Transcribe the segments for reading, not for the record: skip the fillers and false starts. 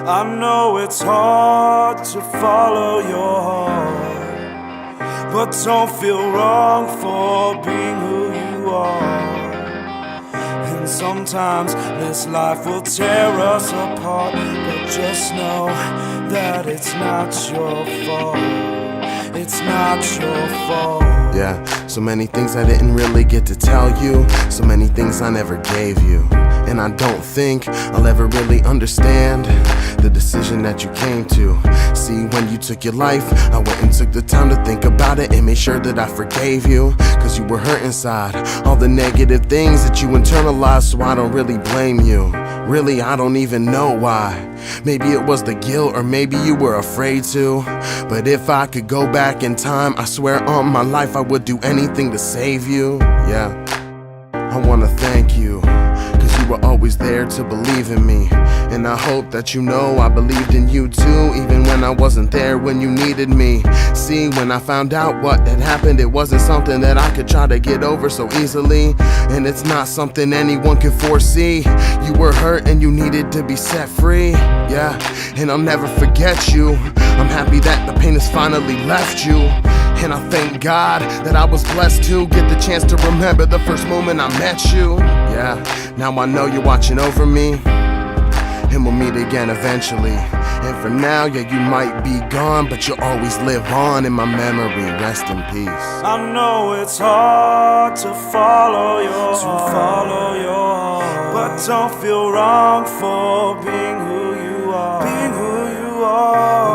I know it's hard to follow your heart, but don't feel wrong for being who you are. And sometimes this life will tear us apart, but just know that it's not your fault. It's not your fault. Yeah, so many things I didn't really get to tell you, so many things I never gave you. And I don't think I'll ever really understand the decision that you came to. See, when you took your life, I went and took the time to think about it and made sure that I forgave you. Cause you were hurt inside, all the negative things that you internalized, so I don't really blame you. Really, I don't even know why. Maybe it was the guilt, or maybe you were afraid to. But if I could go back in time, I swear on my life I would do anything to save you. Yeah, I wanna thank you, cause you were always there to believe in me. And I hope that you know I believed in you too, even when I wasn't there when you needed me. See, when I found out what had happened, it wasn't something that I could try to get over so easily. And it's not something anyone could foresee. You were hurt and you needed to be set free. Yeah, and I'll never forget you. I'm happy that the pain has finally left you. And I thank God that I was blessed to get the chance to remember the first moment I met you. Yeah, now I know you're watching over me, and we'll meet again eventually. And for now, yeah, you might be gone, but you'll always live on in my memory. Rest in peace. I know it's hard to follow your heart, but don't feel wrong for being who you are.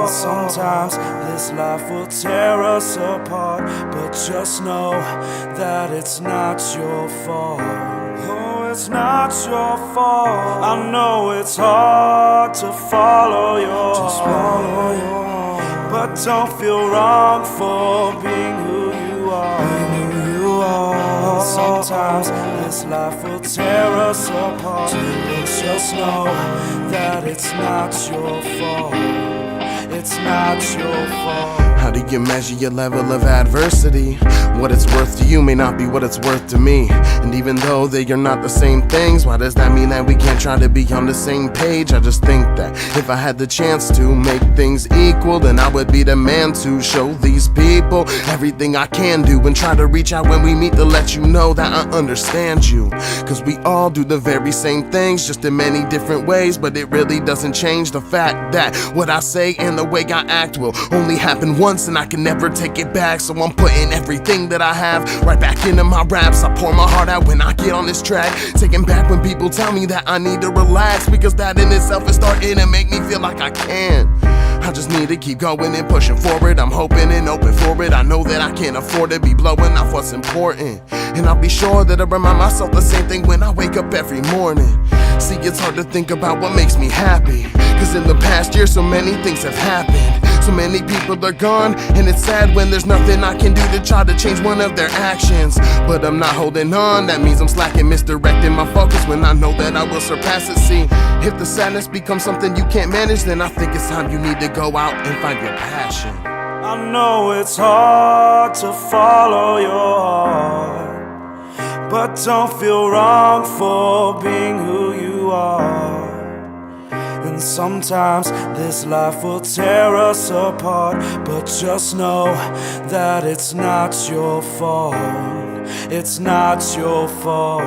And sometimes this life will tear us apart, but just know that it's not your fault. Oh, it's not your fault. I know it's hard to follow your heart, but don't feel wrong for being who you are. And sometimes this life will tear us apart, but just know that it's not your fault. It's not your fault. How do you measure your level of adversity? What it's worth to you may not be what it's worth to me. And even though they are not the same things, why does that mean that we can't try to be on the same page? I just think that if I had the chance to make things equal, then I would be the man to show these people everything I can do, and try to reach out when we meet to let you know that I understand you. Cause we all do the very same things, just in many different ways, but it really doesn't change the fact that what I say and the way I act will only happen once, and I can never take it back. So I'm putting everything that I have right back into my raps. I pour my heart out when I get on this track, taking back when people tell me that I need to relax, because that in itself is starting to make me feel like I can. I just need to keep going and pushing forward. I'm hoping and open for it. I know that I can't afford to be blowing off what's important, and I'll be sure that I remind myself the same thing when I wake up every morning. See, it's hard to think about what makes me happy, cause in the past year so many things have happened. So many people are gone, and it's sad when there's nothing I can do to try to change one of their actions. But I'm not holding on, that means I'm slacking, misdirecting my focus when I know that I will surpass it. See, if the sadness becomes something you can't manage, then I think it's time you need to go out and find your passion. I know it's hard to follow your heart, but don't feel wrong for being who you are. And sometimes this life will tear us apart, but just know that it's not your fault. It's not your fault.